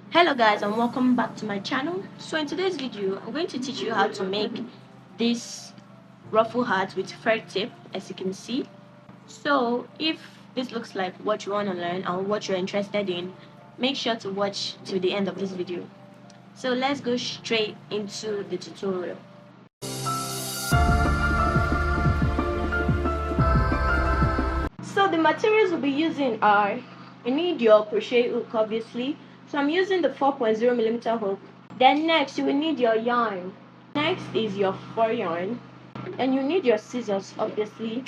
Hello guys, and welcome back to my channel. So in today's video I'm going to teach you how to make this ruffle hat with fur tip, as you can see. So if this looks like what you want to learn and what you're interested in, make sure to watch to the end of this video. So let's go straight into the tutorial. So the materials we'll be using are, you need your crochet hook obviously. So I'm using the 4.0mm hook. Then next you will need your yarn. Next is your fur yarn. And you need your scissors obviously.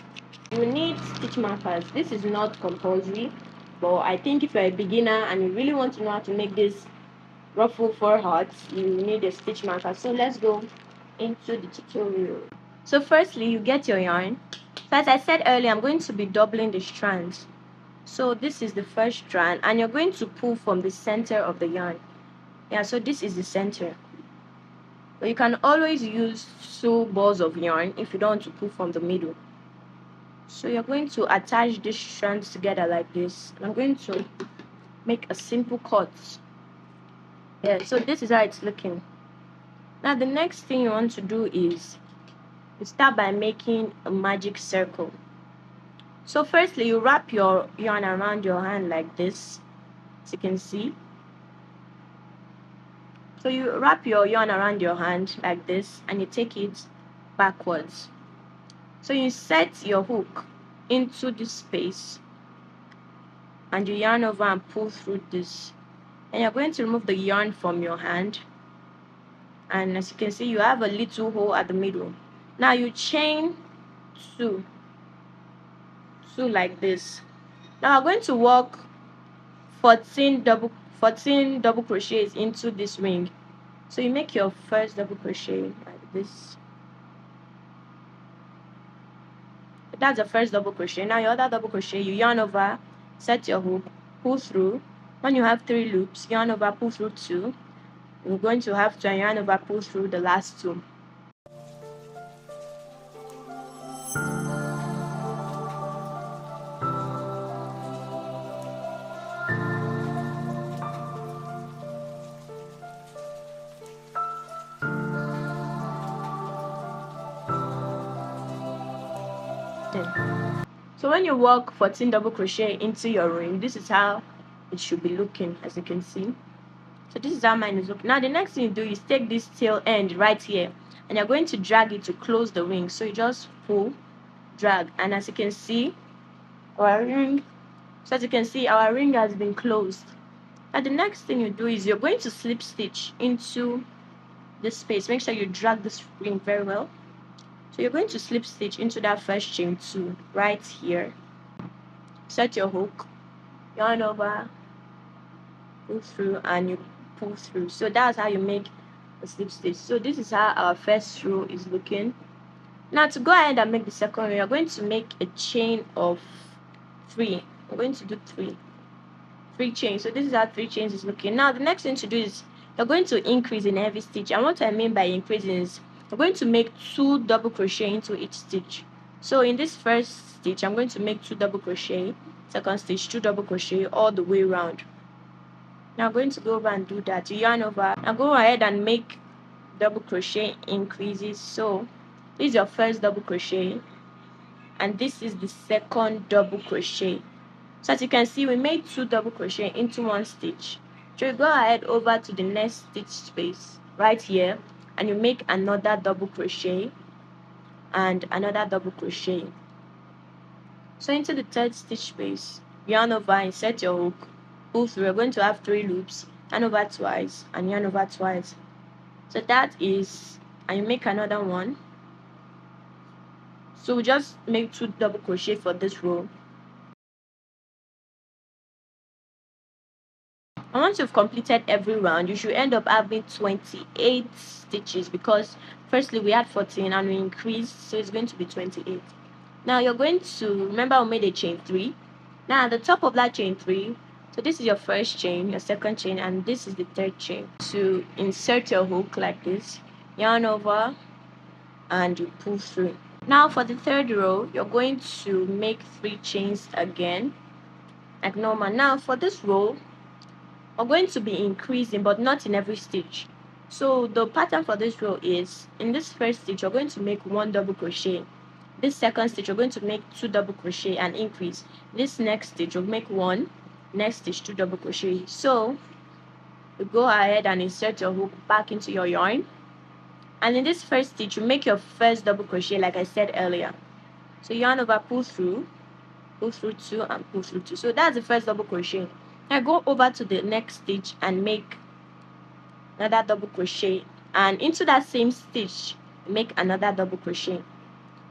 You need stitch markers. This is not compulsory, but I think if you're a beginner and you really want to know how to make this ruffle fur hat, you need a stitch marker. So let's go into the tutorial. So firstly, you get your yarn. So as I said earlier, I'm going to be doubling the strands. So this is the first strand, and you're going to pull from the center of the yarn. Yeah, so this is the center. But you can always use 2 balls of yarn if you don't want to pull from the middle. So you're going to attach these strands together like this. I'm going to make a simple cut. Yeah, so this is how it's looking. Now the next thing you want to do is you start by making a magic circle. So firstly, you wrap your yarn around your hand like this, as you can see. So you wrap your yarn around your hand like this and you take it backwards. So you set your hook into this space and you yarn over and pull through this. And you're going to remove the yarn from your hand. And as you can see, you have a little hole at the middle. Now you chain two like this. Now I'm going to work 14 double crochets into this ring. So you make your first double crochet like this. That's the first double crochet. Now your other double crochet, you yarn over, set your hook, pull through. When you have 3 loops, yarn over, pull through 2. You're going to have to yarn over, pull through the last 2. So when you work 14 double crochet into your ring, this is how it should be looking, as you can see. So this is how mine is looking. Now the next thing you do is take this tail end right here and you're going to drag it to close the ring. So you just pull, drag, and as you can see, our ring has been closed. Now the next thing you do is you're going to slip stitch into this space. Make sure you drag this ring very well. So you're going to slip stitch into that first chain 2 right here. Set your hook, yarn over, pull through, and you pull through. So that's how you make a slip stitch. So this is how our first row is looking. Now to go ahead and make the second row, you're going to make a chain of 3. I'm going to do 3 chains. So this is how 3 chains is looking. Now the next thing to do is you're going to increase in every stitch. And what I mean by increasing is you're going to make 2 double crochet into each stitch. So in this first stitch, I'm going to make 2 double crochet, second stitch 2 double crochet all the way around. Now I'm going to go over and do that. You yarn over. Now go ahead and make double crochet increases. So this is your first double crochet and this is the second double crochet. So as you can see, we made 2 double crochet into 1 stitch. So you go ahead over to the next stitch space right here and you make another double crochet and another double crochet. So into the third stitch space, yarn over, insert your hook, pull through. We're going to have 3 loops, yarn over twice and yarn over twice. So that is, and you make another one. So we just make 2 double crochet for this row. And once you've completed every round, you should end up having 28 stitches because firstly we had 14 and we increased, so it's going to be 28. Now you're going to remember we made a chain 3. Now at the top of that chain 3, so this is your first chain, your second chain, and this is the third chain. To insert your hook like this, yarn over and you pull through. Now for the third row, you're going to make 3 chains again like normal. Now for this row, we're going to be increasing, but not in every stitch. So the pattern for this row is, in this first stitch you're going to make 1 double crochet. This second stitch you're going to make 2 double crochet and increase. This next stitch you'll make 1, next stitch 2 double crochet. So you go ahead and insert your hook back into your yarn, and in this first stitch you make your first double crochet like I said earlier. So yarn over, pull through 2 and pull through 2. So that's the first double crochet. Now go over to the next stitch and make another double crochet, and into that same stitch make another double crochet.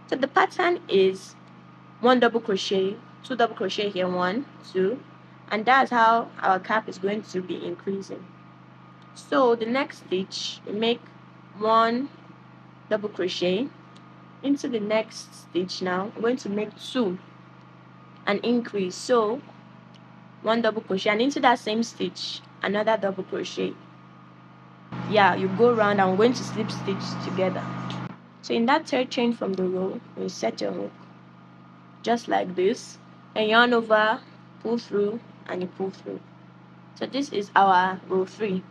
So the pattern is 1 double crochet, 2 double crochet here, 1 2, and that's how our cap is going to be increasing. So the next stitch we make 1 double crochet. Into the next stitch now we're going to make 2 and increase. So 1 double crochet, and into that same stitch another double crochet. Yeah, you go around and we're going to slip stitch together. So in that third chain from the row you set your hook just like this, and yarn over, pull through, and you pull through. So this is our row 3.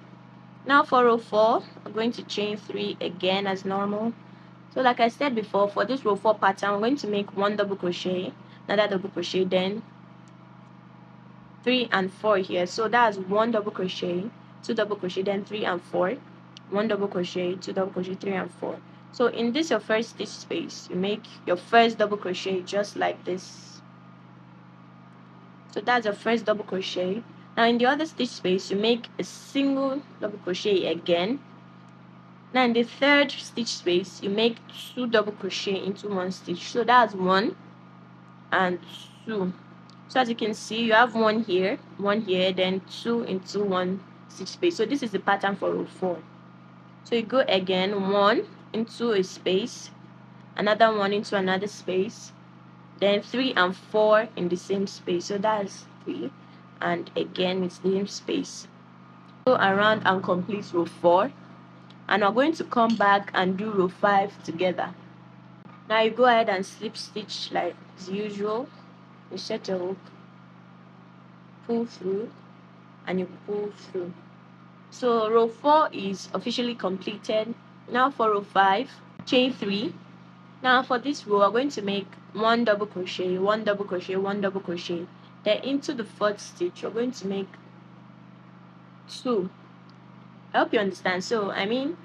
Now for row 4 we're going to chain 3 again as normal. So like I said before, for this row 4 pattern we're going to make 1 double crochet, another double crochet, then 3 and 4 here. So that's 1 double crochet, 2 double crochet, then 3 and 4, 1 double crochet, 2 double crochet, 3 and 4. So in this your first stitch space you make your first double crochet just like this. So that's your first double crochet. Now in the other stitch space you make a single double crochet again. Now in the third stitch space you make 2 double crochet into 1 stitch. So that's 1 and 2. So as you can see you have 1 here, then 2 into 1 stitch space. So this is the pattern for row 4. So you go again, 1 into a space, another 1 into another space, then 3 and 4 in the same space. So that's 3, and again it's the same space. Go around and complete row 4, and we're going to come back and do row 5 together. Now you go ahead and slip stitch like as usual. You set your hook, pull through, and you pull through. So row 4 is officially completed. Now for row 5, chain 3. Now for this row we're going to make 1 double crochet, 1 double crochet, 1 double crochet. Then into the 4th stitch we're going to make 2. I hope you understand. So I mean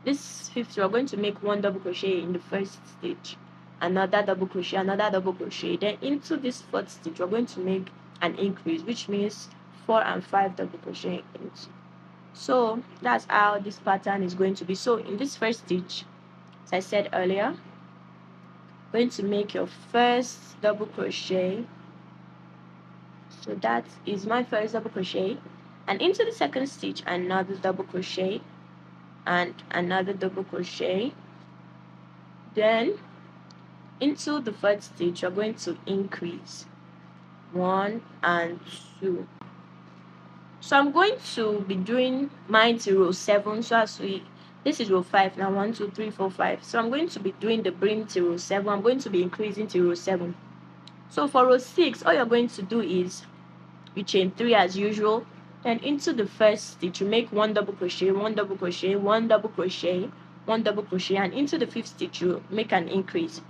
this 5th row we're going to make 1 double crochet in the 1st stitch, another double crochet, another double crochet. Then into this 4th stitch we're going to make an increase, which means 4 and 5 double crochet into. So that's how this pattern is going to be. So in this first stitch, as I said earlier, going to make your first double crochet. So that is my first double crochet, and into the second stitch another double crochet and another double crochet. Then into the 3rd stitch you're going to increase 1 and 2. So I'm going to be doing mine to row 7. So as this is row 5 now, 1 2 3 4 5. So I'm going to be doing the brim to row 7. I'm going to be increasing to row 7. So for row 6 all you're going to do is you chain 3 as usual, then into the 1st stitch you make 1 double crochet, 1 double crochet, 1 double crochet, 1 double crochet, and into the 5th stitch you make an increase,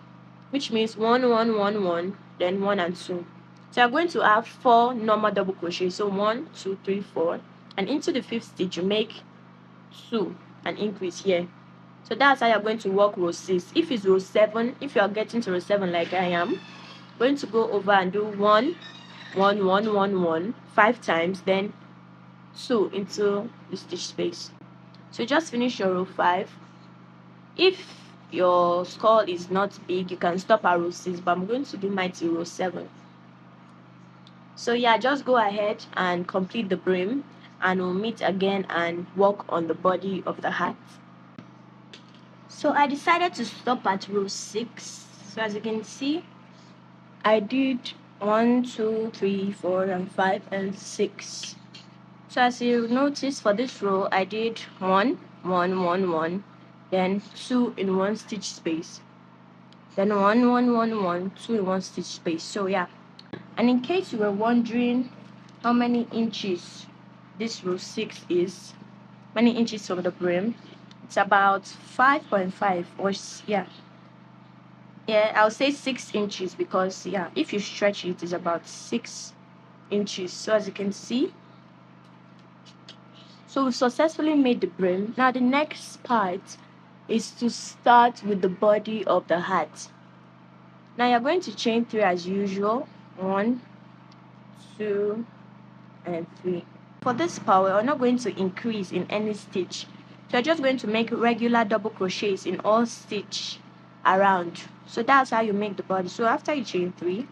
which means 1 1 1 1, then 1 and 2. So you're going to have 4 normal double crochets. So 1 2 3 4, and into the 5th stitch you make 2 and increase here. So that's how you're going to work row 6. If it's row 7, if you're getting to row 7 like I am, going to go over and do 1 1 1 1 1 5 times, then 2 into the stitch space. So just finish your row 5. If your skull is not big you can stop at row 6, but I'm going to do mine till row 7. So yeah, just go ahead and complete the brim, and we'll meet again and work on the body of the hat. So I decided to stop at row 6. So as you can see, I did 1 2 3 4 and 5 and 6. So as you notice, for this row I did 1 1 1 1, then 2 in 1 stitch space, then 1 1 1 1, 2 in 1 stitch space. So yeah, and in case you were wondering how many inches this row 6 is, many inches from the brim? It's about 5.5, or yeah, I'll say 6 inches, because yeah, if you stretch it, it's about 6 inches. So as you can see, so we've successfully made the brim. Now the next part is to start with the body of the hat. Now you're going to chain 3 as usual. 1, 2, and 3. For this part, we're not going to increase in any stitch. So you're just going to make regular double crochets in all stitch around. So that's how you make the body. So after you chain 3,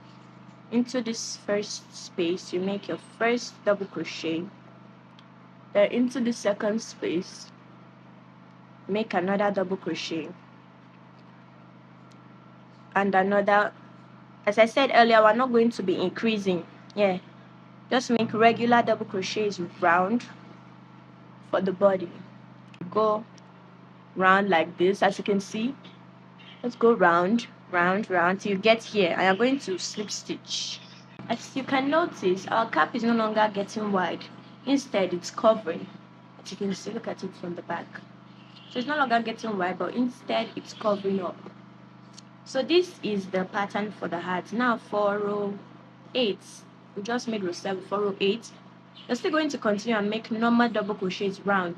into this first space, you make your first double crochet. Then into the second space, make another double crochet. And another, as I said earlier, we're not going to be increasing. Yeah, just make regular double crochets round for the body. Go round like this, as you can see. Let's go round, round, round till you get here, and you're going to slip stitch. As you can notice, our cap is no longer getting wide. Instead, it's covering. As you can see, look at it from the back. So it's no longer getting wide, but instead it's covering up. So this is the pattern for the hat. Now for row 8, we just made row 7. For row 8, you're still going to continue and make normal double crochets round.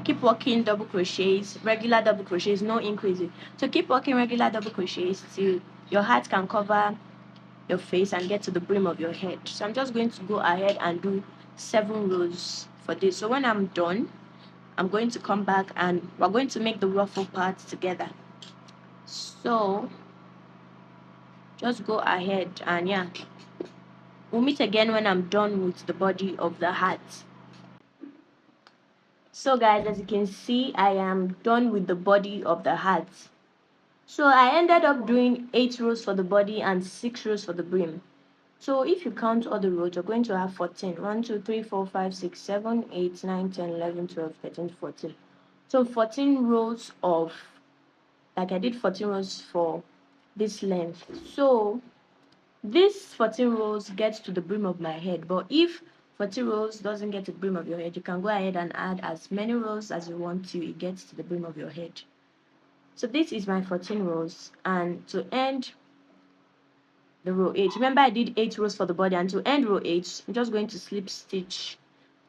Keep working double crochets, regular double crochets, no increasing. So keep working regular double crochets till your hat can cover your face and get to the brim of your head. So I'm just going to go ahead and do 7 rows for this. So when I'm done, I'm going to come back and we're going to make the ruffle part together. So just go ahead and yeah, we'll meet again when I'm done with the body of the hat. So guys, as you can see, I am done with the body of the hat. So I ended up doing 8 rows for the body and 6 rows for the brim. So if you count all the rows, you're going to have 14. 1, 2, 3, 4, 5, 6, 7, 8, 9, 10, 11, 12, 13, 14. So 14 rows of, like I did 14 rows for this length. So this 14 rows gets to the brim of my head. But if 14 rows doesn't get to the brim of your head, you can go ahead and add as many rows as you want till it gets to the brim of your head. So this is my 14 rows, and to end the row 8, remember I did 8 rows for the body, and to end row 8, I'm just going to slip stitch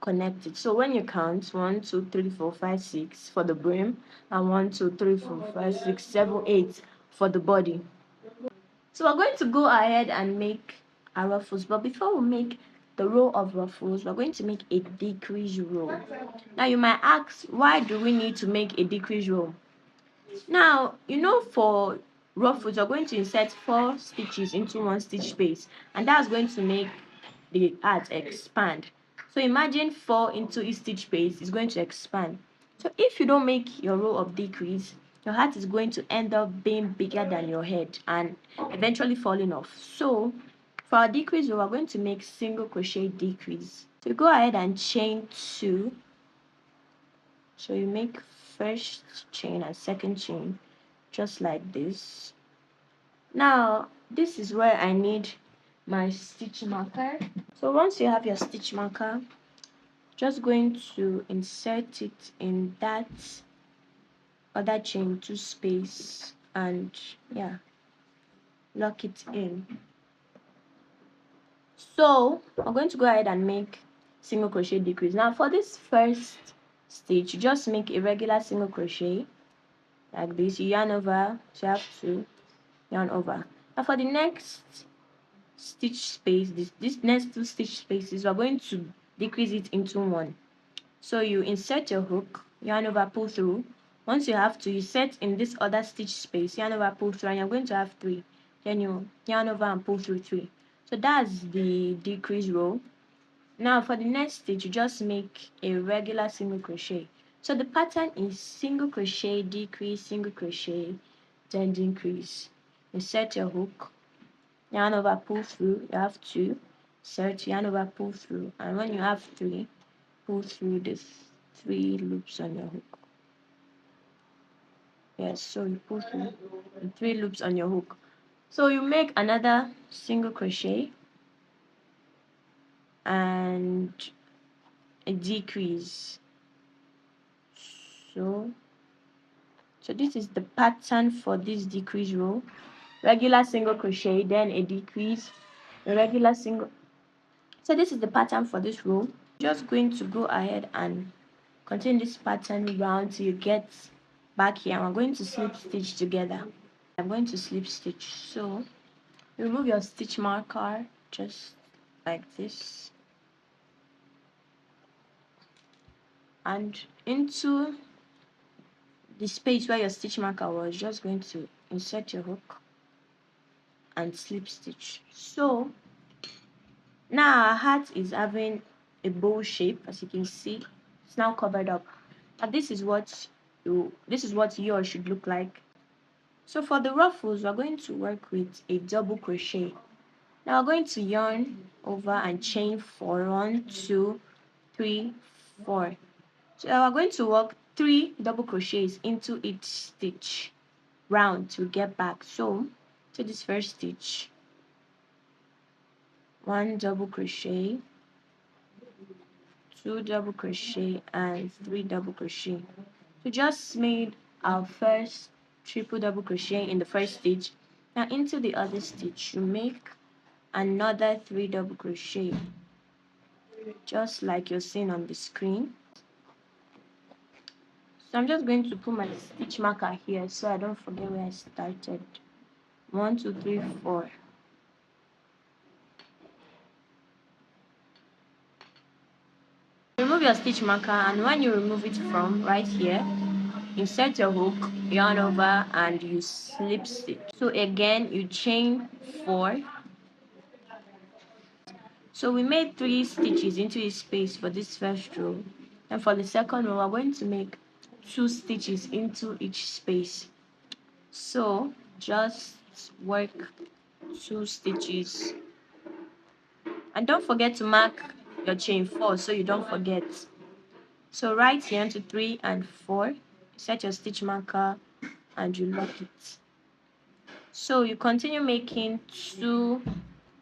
connect it. So when you count 1, 2, 3, 4, 5, 6 for the brim, and 1, 2, 3, 4, 5, 6, 7, 8 for the body. So we're going to go ahead and make our ruffles, but before we make the row of ruffles, we're going to make a decrease row. Now you might ask, why do we need to make a decrease row? Now, you know, for ruffles, you're going to insert 4 stitches into 1 stitch space, and that's going to make the hat expand. So imagine 4 into each stitch space is going to expand. So if you don't make your row of decrease, your hat is going to end up being bigger than your head and eventually falling off. So for our decrease row, we're going to make single crochet decrease. So you go ahead and chain 2. So you make first chain and second chain just like this. Now this is where I need my stitch marker. So once you have your stitch marker, just going to insert it in that other chain 2 space and yeah, lock it in. So I'm going to go ahead and make single crochet decrease. Now for this first stitch, you just make a regular single crochet like this. You yarn over, so you have to yarn over. Now for the next stitch space, this next 2 stitch spaces, we're going to decrease it into 1. So you insert your hook, yarn over, pull through. Once you have 2, you set in this other stitch space, yarn over, pull through, and you're going to have 3. Then you yarn over and pull through 3. So that's the decrease row. Now for the next stitch, you just make a regular single crochet. So the pattern is single crochet, decrease, single crochet, then decrease. Insert your hook, yarn over, pull through. You have 2. Insert, yarn over, pull through, and when you have 3, pull through the 3 loops on your hook. Yes, so you pull through the 3 loops on your hook. So you make another single crochet and a decrease. So this is the pattern for this decrease row. Regular single crochet, then a decrease, a regular single. So this is the pattern for this row. Just going to go ahead and continue this pattern round till you get back here. I'm going to slip stitch together. I'm going to slip stitch. So remove your stitch marker just like this, and into the space where your stitch marker was, just going to insert your hook and slip stitch. So now our hat is having a bow shape, as you can see. It's now covered up, and this is what yours should look like. So for the ruffles, we're going to work with a double crochet. Now we're going to yarn over and chain 4. 1, 2, 3, 4. So we're going to work 3 double crochets into each stitch round to get back. So to this first stitch, 1 double crochet, 2 double crochet, and 3 double crochet. We just made our first triple double crochet in the first stitch. Now into the other stitch, you make another 3 double crochet, just like you're seeing on the screen. So I'm just going to put my stitch marker here so I don't forget where I started. 1, 2, 3, 4. Remove your stitch marker, and when you remove it from right here, insert your hook, yarn over, and you slip stitch. So again, you chain 4. So we made 3 stitches into this space for this first row, and for the second row we're going to make 2 stitches into each space. So just work 2 stitches, and don't forget to mark your chain 4 so you don't forget. So right here into 3 and 4, set your stitch marker and you lock it. So you continue making 2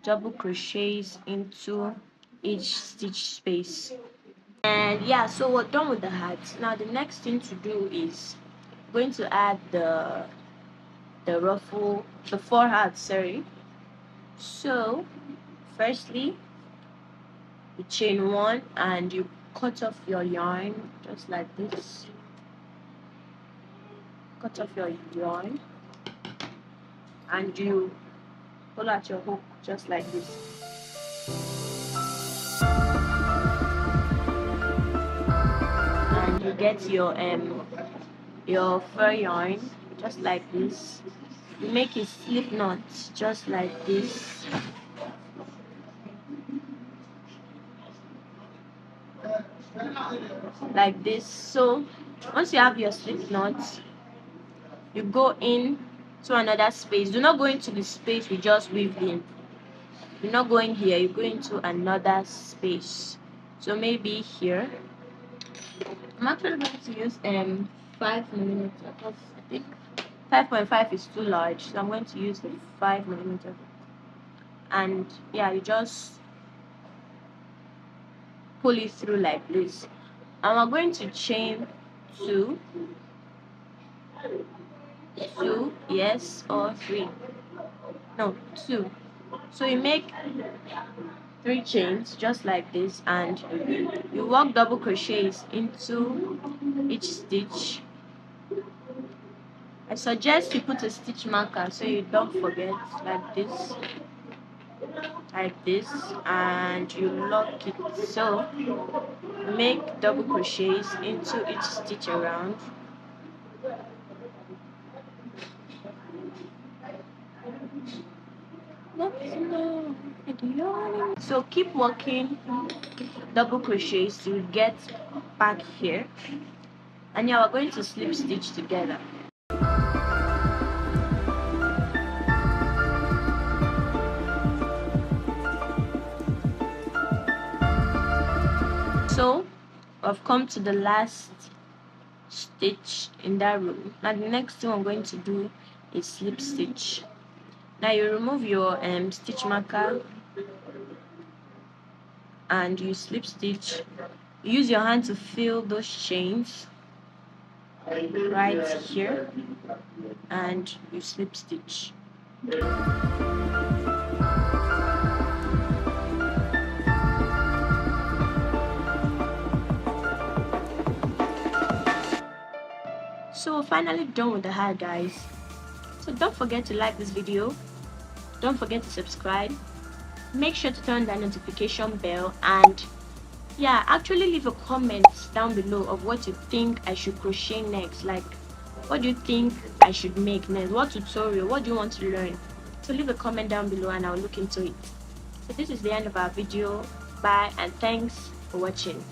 double crochets into each stitch space. And yeah, so we're done with the hat. Now the next thing to do is going to add the ruffle, the 4 hats, sorry. So firstly, you chain 1 and you cut off your yarn just like this. Cut off your yarn and you pull out your hook just like this. And you get your fur yarn just like this. You make a slip knot just like this. Like this. So once you have your slip knot, you go in to another space. Do not go into the space we just weaved in. You're not going here, you go into another space. So maybe here. I'm actually going to use 5mm because I think 5.5 is too large, so I'm going to use the 5mm. And yeah, you just pull it through like this, and we're going to chain 2, yes, or 3, no, 2. So you make 3 chains just like this, and you work double crochets into each stitch. I suggest you put a stitch marker so you don't forget, like this, and you lock it. So make double crochets into each stitch around. So keep working double crochets to get back here, and now we're going to slip stitch together. So I've come to the last stitch in that row. Now the next thing I'm going to do is slip stitch. Now you remove your stitch marker and you slip stitch use your hand to feel those chains right here, and you slip stitch. So we're finally done with the hat, guys. So don't forget to like this video, don't forget to subscribe, make sure to turn that notification bell, and yeah, actually leave a comment down below of what you think I should crochet next. Like, what do you think I should make next? What tutorial? What do you want to learn? So leave a comment down below and I'll look into it. So this is the end of our video. Bye and thanks for watching.